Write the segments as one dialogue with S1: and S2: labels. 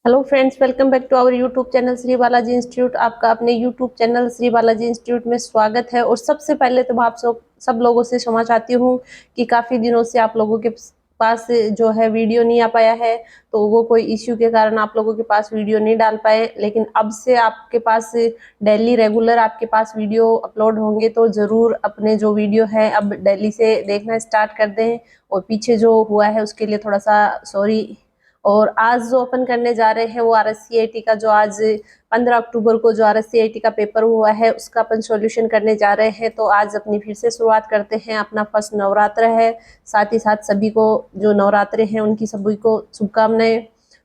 S1: Hello friends, welcome back to our YouTube channel Shri Balaji institute. आपका अपने YouTube channel Shri Balaji institute में स्वागत है। और सबसे पहले तो मैं आप सब लोगों से क्षमा चाहती हूँ कि काफ़ी दिनों से आप लोगों के पास जो है वीडियो नहीं आ पाया है, तो वो कोई इश्यू के कारण आप लोगों के पास वीडियो नहीं डाल पाए। लेकिन अब से आपके पास डेली रेगुलर आपके पास वीडियो अपलोड होंगे, तो ज़रूर अपने जो वीडियो है अब डेली से देखना स्टार्ट कर दें। और पीछे जो हुआ है उसके लिए थोड़ा सा सॉरी। और आज जो ओपन करने जा रहे हैं वो RSCIT का, जो आज 15 अक्टूबर को जो RSCIT का पेपर हुआ है उसका अपन सॉल्यूशन करने जा रहे हैं। तो आज अपनी फिर से शुरुआत करते हैं। अपना फर्स्ट नवरात्र है, साथ ही साथ सभी को जो नवरात्रे हैं उनकी सभी को शुभकामनाएं।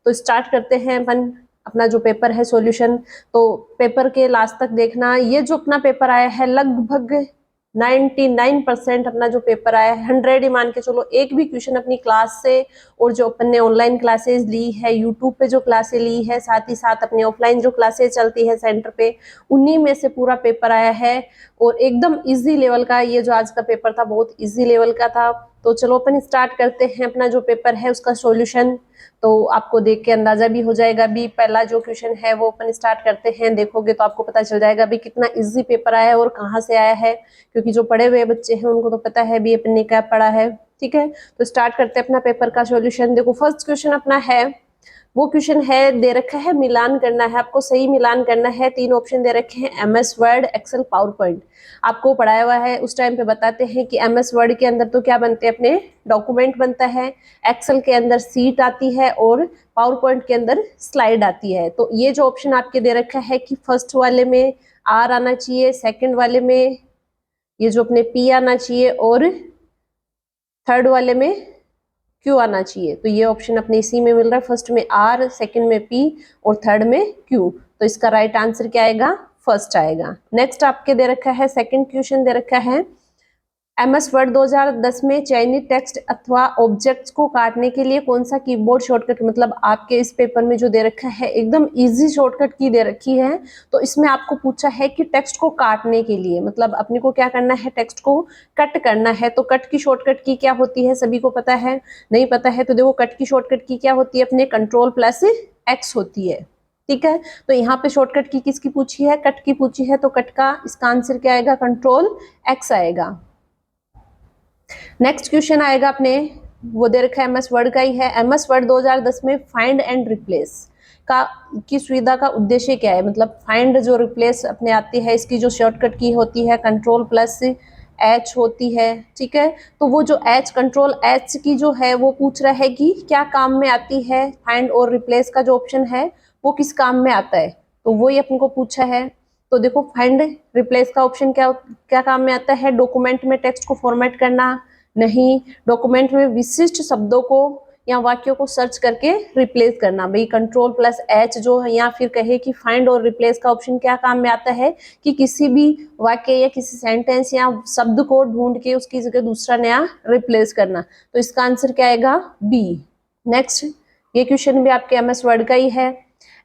S1: तो स्टार्ट करते हैं अपन अपना जो पेपर है सॉल्यूशन। तो पेपर के लास्ट तक देखना। ये जो अपना पेपर आया है लगभग 99% अपना जो पेपर आया है 100 ही मान के चलो। एक भी क्वेश्चन अपनी क्लास से और जो अपन ने ऑनलाइन क्लासेस ली है, यूट्यूब पे जो क्लासेस ली है, साथ ही साथ अपने ऑफलाइन जो क्लासेस चलती है सेंटर पे, उन्हीं में से पूरा पेपर आया है। और एकदम इजी लेवल का ये जो आज का पेपर था, बहुत इजी लेवल का था। तो चलो अपन स्टार्ट करते हैं अपना जो पेपर है उसका सॉल्यूशन। तो आपको देख के अंदाजा भी हो जाएगा। भी पहला जो क्वेश्चन है वो अपन स्टार्ट करते हैं। देखोगे तो आपको पता चल जाएगा भी कितना इजी पेपर आया है और कहाँ से आया है, क्योंकि जो पढ़े हुए बच्चे हैं उनको तो पता है भी अपन ने क्या पढ़ा है। ठीक है, तो स्टार्ट करते हैं अपना पेपर का सॉल्यूशन। देखो फर्स्ट क्वेश्चन अपना है, वो क्वेश्चन है दे रखा है मिलान करना है आपको, सही मिलान करना है। 3 ऑप्शन दे रखे हैं, MS Word, Excel, PowerPoint. आपको पढ़ाया हुआ है उस टाइम पे बताते हैं कि MS वर्ड के अंदर तो क्या बनते हैं अपने डॉक्यूमेंट बनता है, एक्सेल के अंदर सीट आती है और पावर पॉइंट के अंदर स्लाइड आती है। तो ये जो ऑप्शन आपके दे रखा है कि फर्स्ट वाले में R आना चाहिए, सेकेंड वाले में ये जो अपने P आना चाहिए और थर्ड वाले में Q आना चाहिए। तो ये ऑप्शन अपने इसी में मिल रहा है, फर्स्ट में R, सेकंड में P और थर्ड में Q। तो इसका राइट आंसर क्या आएगा? फर्स्ट आएगा। नेक्स्ट आपके दे रखा है, सेकंड क्वेश्चन दे रखा है, MS वर्ड 2010 में चयनित टेक्स्ट अथवा ऑब्जेक्ट्स को काटने के लिए कौन सा कीबोर्ड शॉर्टकट, मतलब आपके इस पेपर में जो दे रखा है एकदम इजी शॉर्टकट की दे रखी है। तो इसमें आपको पूछा है कि टेक्स्ट को काटने के लिए मतलब अपने को क्या करना है, टेक्स्ट को कट करना है। तो कट की शॉर्टकट की क्या होती है, सभी को पता है? नहीं पता है तो देखो, कट की शॉर्टकट की क्या होती है अपने, Ctrl+X होती है। ठीक है, तो यहाँ पे शॉर्टकट की किसकी पूछी है? कट की पूछी है। तो कट का इसका आंसर क्या आएगा? Ctrl+X आएगा। नेक्स्ट क्वेश्चन आएगा अपने, वो दे रखा है MS वर्ड का ही है। MS वर्ड 2010 में फाइंड एंड रिप्लेस का की सुविधा का उद्देश्य क्या है? मतलब फाइंड जो रिप्लेस अपने आती है, इसकी जो शॉर्टकट की होती है Ctrl+H होती है। ठीक है, तो वो जो Ctrl+H की जो है वो पूछ रहा है कि क्या काम में आती है। फाइंड और रिप्लेस का जो ऑप्शन है वो किस काम में आता है, तो वही अपन को पूछा है। तो देखो फाइंड रिप्लेस का ऑप्शन क्या क्या काम में आता है? डॉक्यूमेंट में टेक्स्ट को फॉर्मेट करना, नहीं। डॉक्यूमेंट में विशिष्ट शब्दों को या वाक्यों को सर्च करके रिप्लेस करना, भाई Ctrl+H जो है। या फिर कहे कि फाइंड और रिप्लेस का ऑप्शन क्या काम में आता है कि किसी भी वाक्य या किसी सेंटेंस या शब्द को ढूंढ के उसकी जगह दूसरा नया रिप्लेस करना। तो इसका आंसर क्या आएगा? बी। नेक्स्ट, ये क्वेश्चन भी आपके MS वर्ड का ही है।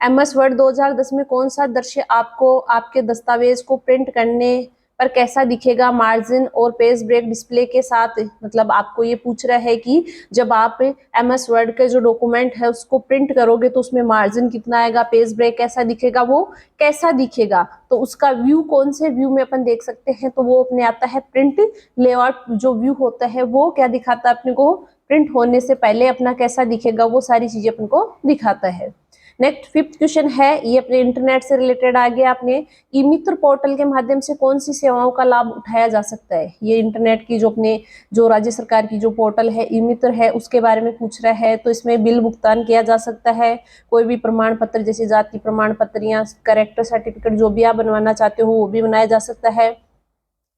S1: MS वर्ड 2010 में कौन सा दृश्य आपको आपके दस्तावेज को प्रिंट करने पर कैसा दिखेगा मार्जिन और पेज ब्रेक डिस्प्ले के साथ? मतलब आपको ये पूछ रहा है कि जब आप MS वर्ड के जो डॉक्यूमेंट है उसको प्रिंट करोगे तो उसमें मार्जिन कितना आएगा, पेज ब्रेक कैसा दिखेगा, वो कैसा दिखेगा। तो उसका व्यू कौन से व्यू में अपन देख सकते हैं? तो वो अपने आता है प्रिंट लेआउट। जो व्यू होता है वो क्या दिखाता है अपने को? प्रिंट होने से पहले अपना कैसा दिखेगा, वो सारी चीजें अपन को दिखाता है। नेक्स्ट फिफ्थ क्वेश्चन है, ये अपने इंटरनेट से रिलेटेड आ गया। आपने ई मित्र पोर्टल के माध्यम से कौन सी सेवाओं का लाभ उठाया जा सकता है? ये इंटरनेट की जो अपने जो राज्य सरकार की जो पोर्टल है ई मित्र है उसके बारे में पूछ रहा है। तो इसमें बिल भुगतान किया जा सकता है, कोई भी प्रमाण पत्र जैसे जाति प्रमाण पत्र या कैरेक्टर सर्टिफिकेट जो भी आप बनवाना चाहते हो वो भी बनाया जा सकता है।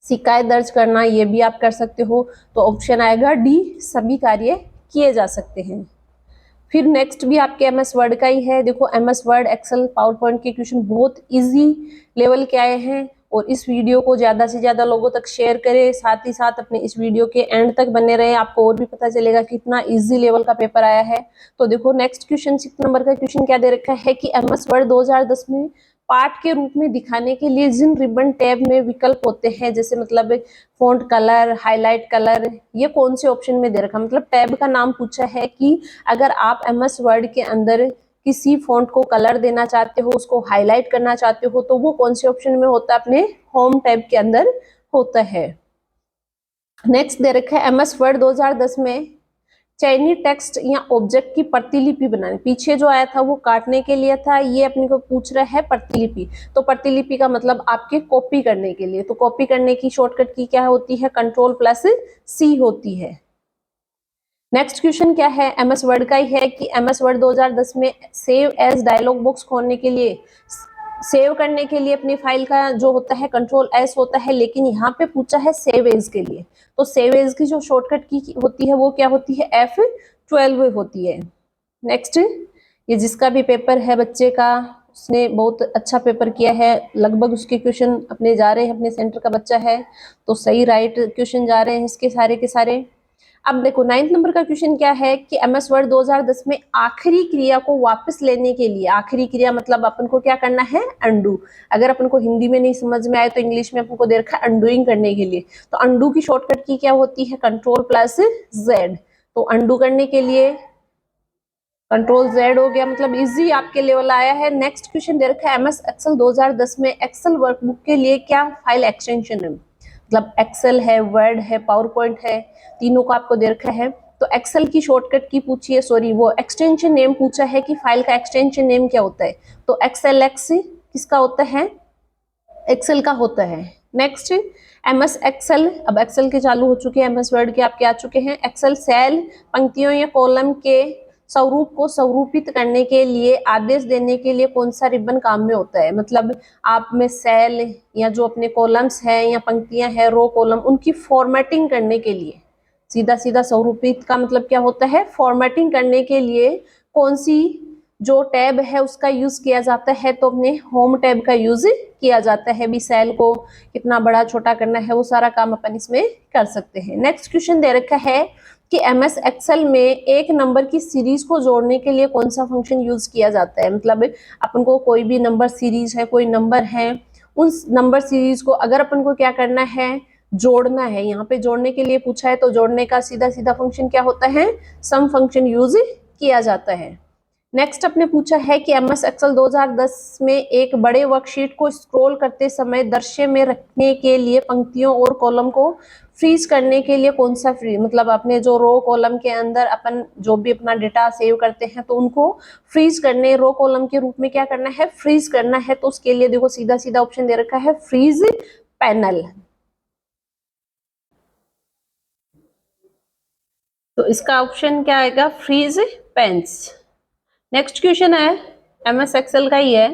S1: शिकायत दर्ज करना ये भी आप कर सकते हो। तो ऑप्शन आएगा डी, सभी कार्य किए जा सकते हैं। फिर नेक्स्ट भी आपके MS वर्ड का ही है। देखो MS Word, Excel, PowerPoint के क्वेश्चन बहुत इजी लेवल के आए हैं। और इस वीडियो को ज़्यादा से ज़्यादा लोगों तक शेयर करें, साथ ही साथ अपने इस वीडियो के एंड तक बने रहे, आपको और भी पता चलेगा कितना इजी लेवल का पेपर आया है। तो देखो नेक्स्ट क्वेश्चन 6 नंबर का क्वेश्चन क्या दे रखा है कि MS वर्ड 2010 में पाठ के रूप में दिखाने के लिए जिन रिबन टैब में विकल्प होते हैं, जैसे मतलब फॉन्ट कलर, हाईलाइट कलर, ये कौन से ऑप्शन में दे रखा? मतलब टैब का नाम पूछा है कि अगर आप MS वर्ड के अंदर किसी फॉन्ट को कलर देना चाहते हो, उसको हाईलाइट करना चाहते हो, तो वो कौन से ऑप्शन में होता है? अपने होम टैब के अंदर होता है। नेक्स्ट दे रखा है MS वर्ड 2010 में चयनित टेक्स्ट या ऑब्जेक्ट की प्रतिलिपि बनानी। पीछे जो आया था वो काटने के लिए था, ये अपने को पूछ रहा है प्रतिलिपि। तो प्रतिलिपि का मतलब आपके कॉपी करने के लिए, तो कॉपी करने की शॉर्टकट की क्या होती है? Ctrl+C होती है। नेक्स्ट क्वेश्चन क्या है? MS वर्ड का ही है कि MS वर्ड 2010 में सेव एज डायलॉग बॉक्स खोलने के लिए, सेव करने के लिए अपनी फाइल का जो होता है Ctrl+S होता है, लेकिन यहाँ पे पूछा है सेव एज के लिए, तो सेव एज की जो शॉर्टकट की होती है वो क्या होती है? F12 होती है। नेक्स्ट, ये जिसका भी पेपर है बच्चे का, उसने बहुत अच्छा पेपर किया है, लगभग उसके क्वेश्चन अपने जा रहे हैं, अपने सेंटर का बच्चा है तो सही राइट क्वेश्चन जा रहे हैं इसके सारे के सारे। अब देखो 9th नंबर का क्वेश्चन क्या है कि MS वर्ड 2010 में आखिरी क्रिया को वापस लेने के लिए, आखिरी क्रिया मतलब अपन को क्या करना है? अंडू। अगर अपन को हिंदी में नहीं समझ में आए तो इंग्लिश में अपन को दे रखा है अंडूइंग करने के लिए, तो अंडू की शॉर्टकट की क्या होती है? Ctrl+Z। तो अंडू करने के लिए Ctrl+Z हो गया, मतलब इजी आपके लेवल आया है। नेक्स्ट क्वेश्चन दे रखा है MS एक्सेल 2010 में एक्सेल वर्कबुक के लिए क्या फाइल एक्सटेंशन है? मतलब एक्सेल है, वर्ड है, पावर पॉइंट है, तीनों को आपको दे रखा है। तो एक्सेल की शॉर्टकट की पूछी है, सॉरी वो एक्सटेंशन नेम पूछा है कि फाइल का एक्सटेंशन नेम क्या होता है? तो XLX किसका होता है? एक्सेल का होता है। नेक्स्ट MS एक्सेल, अब एक्सेल के चालू हो चुके हैं, MS वर्ड के आपके आ चुके हैं। एक्सेल सेल, पंक्तियों या कॉलम के स्वरूप को स्वरूपित करने के लिए आदेश देने के लिए कौन सा रिबन काम में होता है? मतलब आप में सेल या जो अपने कॉलम्स हैं या पंक्तियां हैं, रो कॉलम, उनकी फॉर्मेटिंग करने के लिए, सीधा सीधा स्वरूपित का मतलब क्या होता है? फॉर्मेटिंग करने के लिए कौन सी जो टैब है उसका यूज किया जाता है? तो अपने होम टैब का यूज किया जाता है। भी सेल को कितना बड़ा छोटा करना है वो सारा काम अपन इसमें कर सकते हैं। नेक्स्ट क्वेश्चन दे रखा है कि MS एक्सेल में एक नंबर की सीरीज को जोड़ने के लिए कौन सा फंक्शन यूज किया जाता है? मतलब अपन को कोई भी नंबर सीरीज है, कोई नंबर है, उन नंबर सीरीज को अगर अपन को क्या करना है? जोड़ना है। यहाँ पे जोड़ने के लिए पूछा है, तो जोड़ने का सीधा सीधा फंक्शन क्या होता है? सम फंक्शन यूज किया जाता है। नेक्स्ट अपने पूछा है कि MS एक्सेल 2010 में एक बड़े वर्कशीट को स्क्रॉल करते समय दृश्य में रखने के लिए पंक्तियों और कॉलम को फ्रीज करने के लिए कौन सा फ्रीज, मतलब अपने जो रो कॉलम के अंदर अपन जो भी अपना डेटा सेव करते हैं तो उनको फ्रीज करने, रो कॉलम के रूप में क्या करना है? फ्रीज करना है। तो उसके लिए देखो सीधा सीधा ऑप्शन दे रखा है फ्रीज पैनल। तो इसका ऑप्शन क्या आएगा? Freeze panes. नेक्स्ट क्वेश्चन है MS एक्सेल का ही है।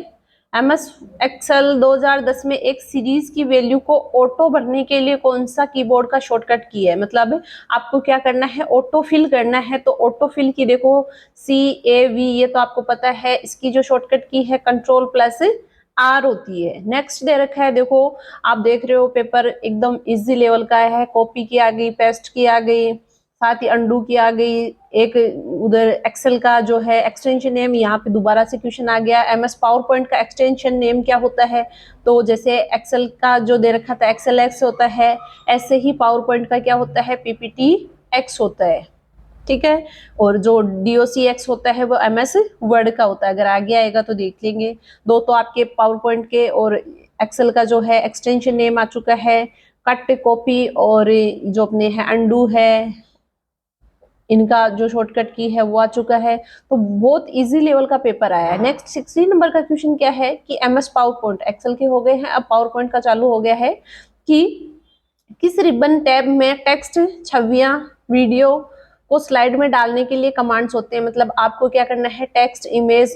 S1: MS एक्सेल 2010 में एक सीरीज की वैल्यू को ऑटो भरने के लिए कौन सा कीबोर्ड का शॉर्टकट की है? मतलब आपको क्या करना है? ऑटो फिल करना है। तो ऑटो फिल की देखो CAV, ये तो आपको पता है, इसकी जो शॉर्टकट की है Ctrl+R होती है। नेक्स्ट दे रखा है, देखो आप देख रहे हो पेपर एकदम इजी लेवल का है, कॉपी की आ गई, पेस्ट की आ गई, साथ ही अंडू की आ गई, एक उधर एक्सेल का जो है एक्सटेंशन नेम, यहाँ पे दोबारा से क्वेश्चन आ गया MS पावर पॉइंट का एक्सटेंशन नेम क्या होता है? तो जैसे एक्सेल का जो दे रखा था XLX होता है, ऐसे ही पावर पॉइंट का क्या होता है? PPTX होता है। ठीक है, और जो DOCX होता है वो MS वर्ड का होता है। अगर आगे आएगा तो देख लेंगे। दो तो आपके पावर पॉइंट के और एक्सेल का जो है एक्सटेंशन नेम आ चुका है, कट, कॉपी, और जो अपने है अंडू है, इनका जो शॉर्टकट की है वो आ चुका है। तो बहुत इजी लेवल का पेपर आया है। नेक्स्ट 16 नंबर का क्वेश्चन क्या है कि MS पावर पॉइंट, एक्सेल के हो गए हैं, अब पावर पॉइंट का चालू हो गया है कि किस रिबन टैब में टेक्स्ट, छवियां, वीडियो को स्लाइड में डालने के लिए कमांड्स होते हैं? मतलब आपको क्या करना है? टेक्स्ट, इमेज,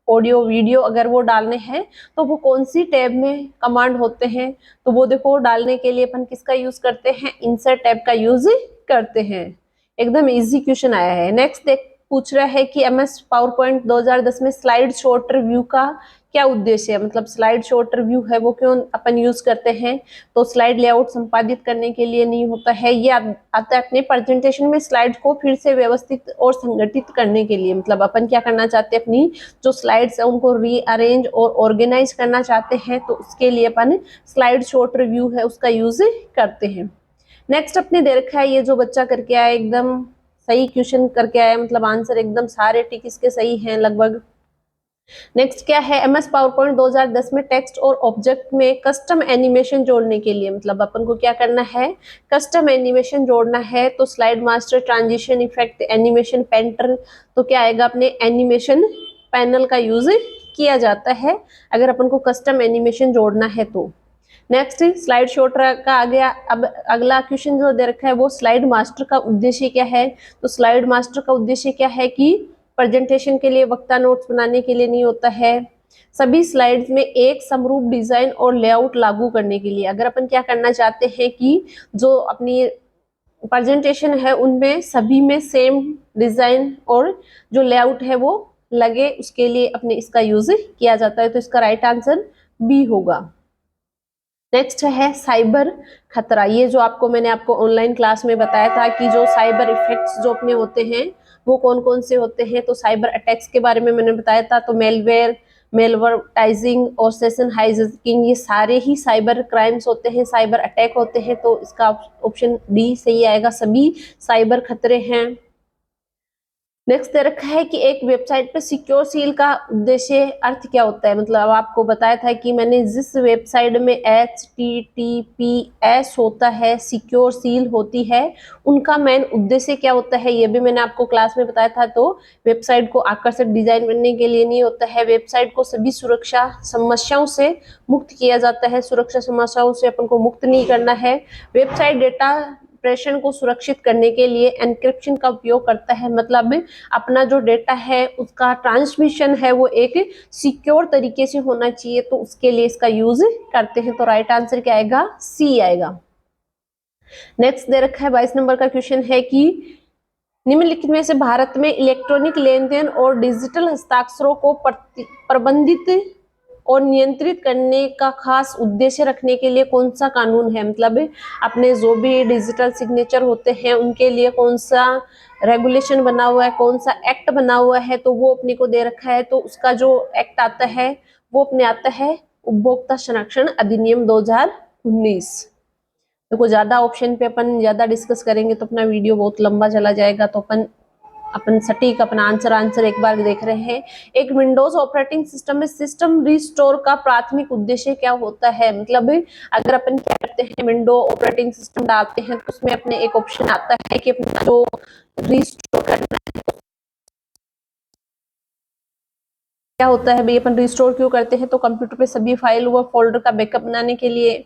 S1: ऑडियो, वीडियो अगर वो डालने हैं तो वो कौन सी टैब में कमांड होते हैं? तो वो देखो डालने के लिए अपन किसका यूज करते हैं? इंसर्ट टैब का यूज करते हैं। एकदम इजी क्वेश्चन आया है। नेक्स्ट देख पूछ रहा है कि MS पावर पॉइंट 2010 में स्लाइड शॉर्ट रिव्यू का क्या उद्देश्य है? मतलब स्लाइड शॉर्ट रिव्यू है वो क्यों अपन यूज करते हैं? तो स्लाइड लेआउट संपादित करने के लिए नहीं होता है, ये आता है अपने प्रेजेंटेशन में स्लाइड्स को फिर से व्यवस्थित और संगठित करने के लिए। मतलब अपन क्या करना चाहते हैं? अपनी जो स्लाइड्स है उनको रीअरेंज और ऑर्गेनाइज करना चाहते हैं, तो उसके लिए अपन स्लाइड शॉर्ट रिव्यू है उसका यूज करते हैं। नेक्स्ट अपने दे रखा है, ये जो बच्चा करके आया एकदम सही क्वेश्चन करके आया, मतलब आंसर एकदम सारे टिक इसके सही हैं लगभग। नेक्स्ट क्या है, एमएस पावर पॉइंट 2010 में टेक्स्ट और ऑब्जेक्ट में कस्टम एनिमेशन जोड़ने के लिए, मतलब अपन को क्या करना है, कस्टम एनिमेशन जोड़ना है। तो slide master, transition effect, animation painter, तो क्या आएगा, अपने एनिमेशन पैनल का यूज किया जाता है अगर अपन को कस्टम एनिमेशन जोड़ना है तो। नेक्स्ट स्लाइड शो का आ गया। अब अगला क्वेश्चन जो दे रखा है वो स्लाइड मास्टर का उद्देश्य क्या है। तो स्लाइड मास्टर का उद्देश्य क्या है कि प्रेजेंटेशन के लिए, वक्ता नोट्स बनाने के लिए नहीं होता है, सभी स्लाइड्स में एक समरूप डिजाइन और लेआउट लागू करने के लिए। अगर अपन क्या करना चाहते हैं कि जो अपनी प्रेजेंटेशन है उनमें सभी में सेम डिजाइन और जो लेआउट है वो लगे, उसके लिए अपने इसका यूज किया जाता है। तो इसका राइट आंसर बी होगा। नेक्स्ट है साइबर खतरा। ये जो मैंने आपको ऑनलाइन क्लास में बताया था कि जो साइबर इफेक्ट्स जो अपने होते हैं वो कौन कौन से होते हैं। तो साइबर अटैक्स के बारे में मैंने बताया था। तो मेलवेयर, मेलवर्टाइजिंग और सेशन हाइजैकिंग, ये सारे ही साइबर क्राइम्स होते हैं, साइबर अटैक होते हैं। तो इसका ऑप्शन डी सही आएगा, सभी साइबर खतरे हैं। नेक्स्ट दे रखा है कि एक वेबसाइट पे सिक्योर सील का उद्देश्य अर्थ क्या होता है। मतलब आपको बताया था कि मैंने जिस वेबसाइट में HTTPS होता है, सिक्योर सील होती है, उनका मेन उद्देश्य क्या होता है, ये भी मैंने आपको क्लास में बताया था। तो वेबसाइट को आकर्षक डिजाइन करने के लिए नहीं होता है, वेबसाइट को सभी सुरक्षा समस्याओं से मुक्त किया जाता है। सुरक्षा समस्याओं से अपन को मुक्त नहीं करना है। वेबसाइट डेटा प्रेषण को सुरक्षित करने के लिए एन्क्रिप्शन का उपयोग करता है। मतलब अपना जो डेटा है उसका ट्रांसमिशन है वो एक सिक्योर तरीके से होना चाहिए, तो उसके लिए इसका यूज करते हैं। तो राइट आंसर क्या आएगा, सी आएगा। नेक्स्ट दे रखा है 22 नंबर का क्वेश्चन है कि निम्नलिखित में से भारत में इलेक्ट्रॉनिक लेन देन और डिजिटल हस्ताक्षरों को प्रबंधित और नियंत्रित करने का खास उद्देश्य रखने के लिए कौन सा कानून है। मतलब अपने जो भी डिजिटल सिग्नेचर होते हैं उनके लिए कौन सा रेगुलेशन बना हुआ है, कौन सा एक्ट बना हुआ है, तो वो अपने को दे रखा है। तो उसका जो एक्ट आता है वो अपने आता है उपभोक्ता संरक्षण अधिनियम 2019। देखो ज्यादा ऑप्शन पे अपन ज्यादा डिस्कस करेंगे तो अपना वीडियो बहुत लंबा चला जाएगा। तो अपन सटीक अपना आंसर एक बार देख रहे हैं। एक विंडोज ऑपरेटिंग सिस्टम में सिस्टम रिस्टोर का प्राथमिक उद्देश्य क्या होता है। मतलब अगर अपन क्या करते हैं, विंडो ऑपरेटिंग सिस्टम डालते हैं तो उसमें अपने एक ऑप्शन आता है कि अपना जो रिस्टोर करना है, क्या होता है भाई, अपन रिस्टोर क्यों करते हैं, तो कंप्यूटर पे सभी फाइल व फोल्डर का बैकअप बनाने के लिए,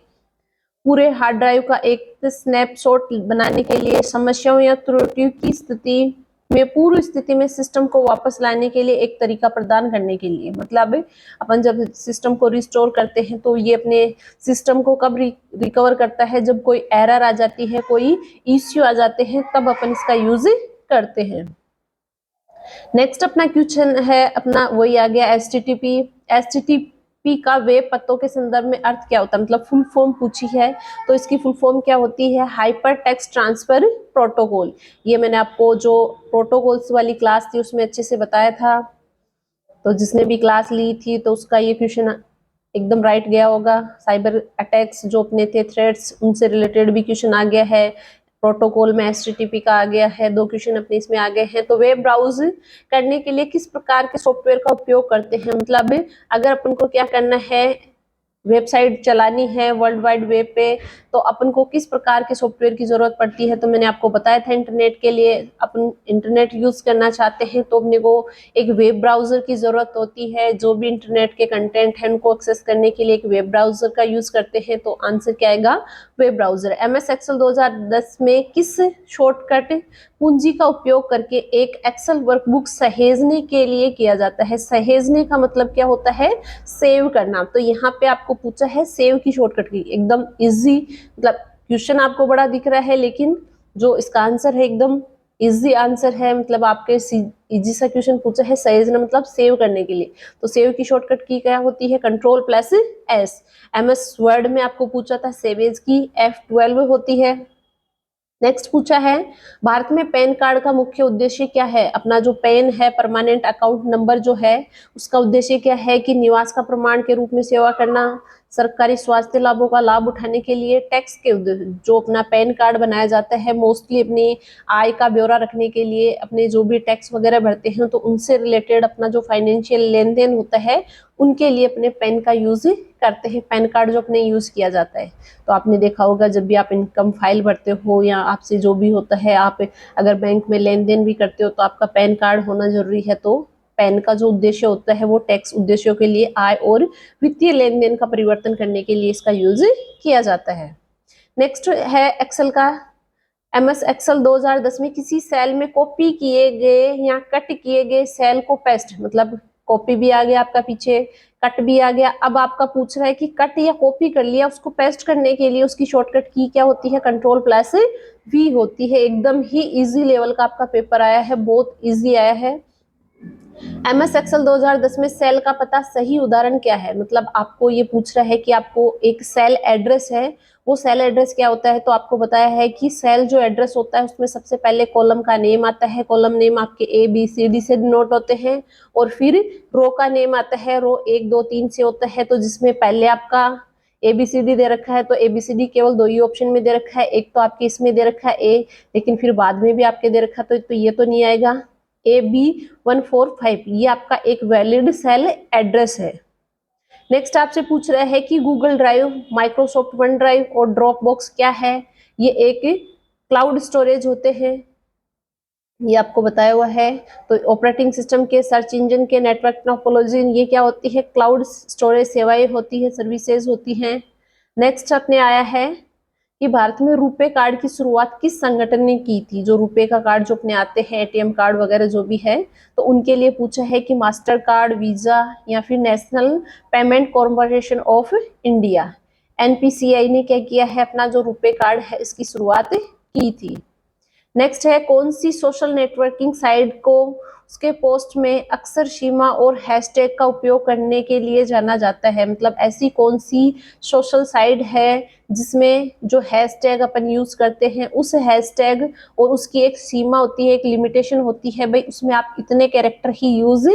S1: पूरे हार्ड ड्राइव का एक स्नैपशॉट बनाने के लिए, समस्याओं या त्रुटियों की स्थिति में पूर्व स्थिति में सिस्टम को वापस लाने के लिए एक तरीका प्रदान करने के लिए। मतलब अपन जब सिस्टम को रिस्टोर करते हैं तो ये अपने सिस्टम को कब रिकवर करता है, जब कोई एरर आ जाती है, कोई इश्यू आ जाते हैं, तब अपन इसका यूज करते हैं। नेक्स्ट अपना क्वेश्चन है अपना वही आ गया एचटीटीपी का वेब पतों के संदर्भ में अर्थ क्या होता है। मतलब फुल फॉर्म पूछी है तो इसकी फुल फॉर्म क्या होती है, हाइपर टेक्स्ट ट्रांसफर प्रोटोकॉल। ये मैंने आपको जो प्रोटोकॉल्स वाली क्लास थी उसमें अच्छे से बताया था। तो जिसने भी क्लास ली थी तो उसका ये क्वेश्चन एकदम राइट गया होगा। साइबर अटैक्स जो अपने थे, थ्रेड्स, उनसे रिलेटेड भी क्वेश्चन आ गया है। प्रोटोकॉल में HTTP का आ गया है, 2 क्वेश्चन अपने इसमें आ गए हैं। तो वेब ब्राउज करने के लिए किस प्रकार के सॉफ्टवेयर का उपयोग करते हैं। मतलब अगर अपन को क्या करना है, वेबसाइट चलानी है वर्ल्ड वाइड वेब पे, तो अपन को किस प्रकार के सॉफ्टवेयर की जरूरत पड़ती है। तो मैंने आपको बताया था इंटरनेट के लिए, अपन इंटरनेट यूज करना चाहते हैं तो अपने को एक वेब ब्राउजर की जरूरत होती है। जो भी इंटरनेट के कंटेंट है उनको एक्सेस करने के लिए एक वेब ब्राउजर का यूज करते हैं। तो आंसर क्या आएगा, वेब ब्राउजर। MS एक्सेल 2010 में किस शॉर्टकट पूंजी का उपयोग करके एक एक्सेल वर्कबुक सहेजने के लिए किया जाता है। सहेजने का मतलब क्या होता है, सेव करना। तो यहाँ पे आपको पूछा है सेव की शॉर्टकट की, एकदम इजी। मतलब क्वेश्चन आपको बड़ा दिख रहा है लेकिन जो इसका आंसर है एकदम इजी आंसर है। मतलब आपके इजी सा क्वेश्चन पूछा है, सहेजना मतलब सेव करने के लिए। तो सेव की शॉर्टकट की क्या होती है, Ctrl+S। MS वर्ड में आपको पूछा था सेवेज की F12 होती है। नेक्स्ट पूछा है भारत में पैन कार्ड का मुख्य उद्देश्य क्या है। अपना जो पैन है, परमानेंट अकाउंट नंबर जो है, उसका उद्देश्य क्या है कि निवास का प्रमाण के रूप में सेवा करना, सरकारी स्वास्थ्य लाभों का लाभ उठाने के लिए टैक्स के जो अपना पैन कार्ड बनाया जाता है मोस्टली अपनी आय का ब्यौरा रखने के लिए, अपने जो भी टैक्स वगैरह भरते हैं तो उनसे रिलेटेड अपना जो फाइनेंशियल लेन देन होता है उनके लिए अपने पैन का यूज करते हैं, पैन कार्ड जो अपने यूज किया जाता है। तो आपने देखा होगा जब भी आप इनकम फाइल भरते हो या आपसे जो भी होता है, आप अगर बैंक में लेन देन भी करते हो तो आपका पैन कार्ड होना जरूरी है। तो पैन का जो उद्देश्य होता है वो टैक्स उद्देश्यों के लिए, आय और वित्तीय लेन देन का परिवर्तन करने के लिए इसका यूज किया जाता है। नेक्स्ट है एक्सेल का। MS एक्सेल 2010 में किसी सेल में कॉपी किए गए या कट किए गए सेल को पेस्ट, मतलब कॉपी भी आ गया आपका पीछे, कट भी आ गया। अब आपका पूछ रहा है कि कट या कॉपी कर लिया, उसको पेस्ट करने के लिए उसकी शॉर्टकट की क्या होती है? Ctrl+V होती है। एकदम ही इजी लेवल का आपका पेपर आया है, बहुत इजी आया है। MS एक्सेल 2010 में सेल का पता सही उदाहरण क्या है? मतलब आपको ये पूछ रहा है कि आपको एक सेल एड्रेस है, वो सेल एड्रेस क्या होता है? तो आपको बताया है कि सेल जो एड्रेस होता है उसमें सबसे पहले कॉलम का नेम आता है, कॉलम नेम आपके ABCD से डिनोट होते हैं, और फिर रो का नेम आता है, रो 1 2 3 से होता है। तो जिसमें पहले आपका ABCD दे रखा है तो ABCD केवल 2 ही ऑप्शन में दे रखा है, एक तो आपके इसमें दे रखा है A, लेकिन फिर बाद में भी आपके दे रखा तो ये तो नहीं आएगा। AB145 ये आपका एक वैलिड सेल एड्रेस है। नेक्स्ट आपसे पूछ रहा है कि Google drive, Microsoft one drive और ड्रॉप बॉक्स क्या है? ये एक क्लाउड स्टोरेज होते हैं, ये आपको बताया हुआ है। तो ऑपरेटिंग सिस्टम के, सर्च इंजन के, नेटवर्क टोपोलॉजी, ये क्या होती है? क्लाउड स्टोरेज सेवाएं होती है, सर्विसेज होती हैं। नेक्स्ट अपने आया है कि भारत में रुपे कार्ड की शुरुआत किस संगठन ने की थी? जो रुपे का कार्ड जो अपने आते हैं, ATM कार्ड वगैरह जो भी है, तो उनके लिए पूछा है कि मास्टर कार्ड, वीजा या फिर national payment corporation of India, NPCI ने क्या किया है? अपना जो रुपे कार्ड है इसकी शुरुआत की थी। नेक्स्ट है कौन सी सोशल नेटवर्किंग साइट को उसके पोस्ट में अक्सर सीमा और हैशटैग का उपयोग करने के लिए जाना जाता है? मतलब ऐसी कौन सी सोशल साइट है जिसमें जो हैशटैग अपन यूज करते हैं उस हैशटैग और उसकी एक सीमा होती है, एक लिमिटेशन होती है, भाई उसमें आप इतने कैरेक्टर ही यूज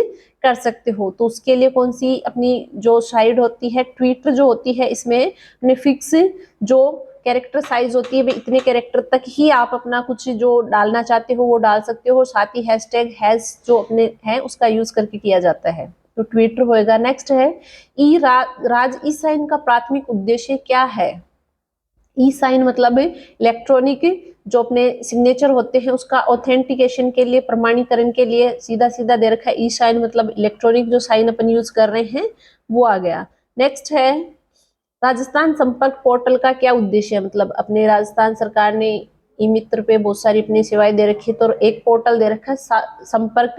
S1: कर सकते हो। तो उसके लिए कौन सी अपनी जो साइट होती है, ट्विटर जो होती है, इसमें अपने फिक्स जो कैरेक्टर साइज होती है, भाई इतने कैरेक्टर तक ही आप अपना कुछ जो डालना चाहते हो वो डाल सकते हो, साथ ही हैशटैग हैश जो अपने है उसका यूज करके किया जाता है, तो ट्विटर होएगा। नेक्स्ट है राज ई साइन का प्राथमिक उद्देश्य क्या है? ई साइन मतलब इलेक्ट्रॉनिक जो अपने सिग्नेचर होते हैं उसका ऑथेंटिकेशन के लिए, प्रमाणीकरण के लिए सीधा सीधा दे रखा है। ई साइन मतलब इलेक्ट्रॉनिक जो साइन अपन यूज कर रहे हैं वो आ गया। नेक्स्ट है राजस्थान संपर्क पोर्टल का क्या उद्देश्य है? मतलब अपने राजस्थान सरकार ने ई मित्र पे बहुत सारी अपनी सेवाएं दे रखी है, तो एक पोर्टल दे रखा है संपर्क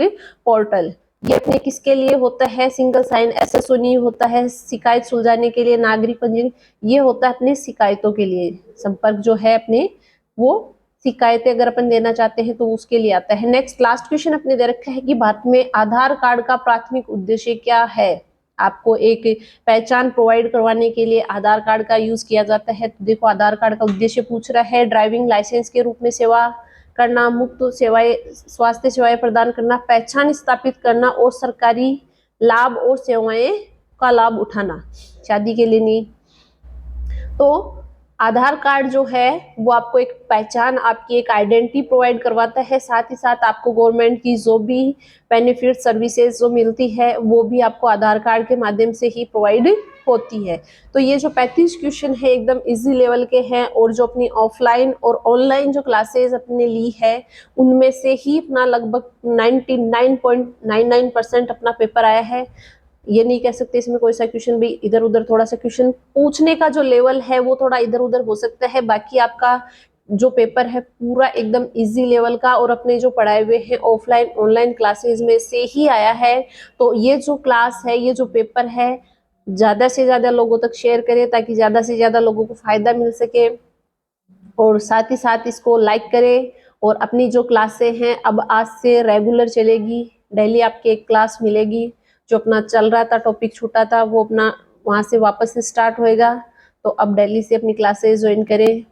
S1: पोर्टल। ये अपने किसके लिए होता है? सिंगल साइन SSO नहीं होता है, शिकायत सुलझाने के लिए, नागरिक पंजीयन, ये होता है अपने शिकायतों के लिए। संपर्क जो है अपने वो शिकायतें अगर अपन देना चाहते हैं तो उसके लिए आता है। नेक्स्ट लास्ट क्वेश्चन अपने दे रखा है कि भारत में आधार कार्ड का प्राथमिक उद्देश्य क्या है? आपको एक पहचान प्रोवाइड करवाने के लिए आधार कार्ड का यूज किया जाता है। तो देखो आधार कार्ड का उद्देश्य पूछ रहा है ड्राइविंग लाइसेंस के रूप में सेवा करना, मुफ्त सेवाएं, स्वास्थ्य सेवाएं प्रदान करना, पहचान स्थापित करना और सरकारी लाभ और सेवाएं का लाभ उठाना, शादी के लिए नहीं। तो आधार कार्ड जो है वो आपको एक पहचान, आपकी एक आइडेंटिटी प्रोवाइड करवाता है, साथ ही साथ आपको गवर्नमेंट की जो भी बेनिफिट सर्विसेज जो मिलती है वो भी आपको आधार कार्ड के माध्यम से ही प्रोवाइड होती है। तो ये जो 35 क्वेश्चन है एकदम इजी लेवल के हैं, और जो अपनी ऑफलाइन और ऑनलाइन जो क्लासेज अपने ली है उनमें से ही अपना लगभग 99.99% अपना पेपर आया है। ये नहीं कह सकते इसमें कोई सा क्वेश्चन भी इधर उधर, थोड़ा सा क्वेश्चन पूछने का जो लेवल है वो थोड़ा इधर उधर हो सकता है, बाकी आपका जो पेपर है पूरा एकदम इजी लेवल का, और अपने जो पढ़ाए हुए हैं ऑफलाइन ऑनलाइन क्लासेस में से ही आया है। तो ये जो क्लास है, ये जो पेपर है, ज्यादा से ज्यादा लोगों तक शेयर करें ताकि ज्यादा से ज्यादा लोगों को फायदा मिल सके, और साथ ही साथ इसको लाइक करें। और अपनी जो क्लासें हैं अब आज से रेगुलर चलेगी, डेली आपकी एक क्लास मिलेगी। जो अपना चल रहा था, टॉपिक छूटा था, वो अपना वहां से वापस से स्टार्ट होएगा। तो अब डेली से अपनी क्लासेस ज्वाइन करें।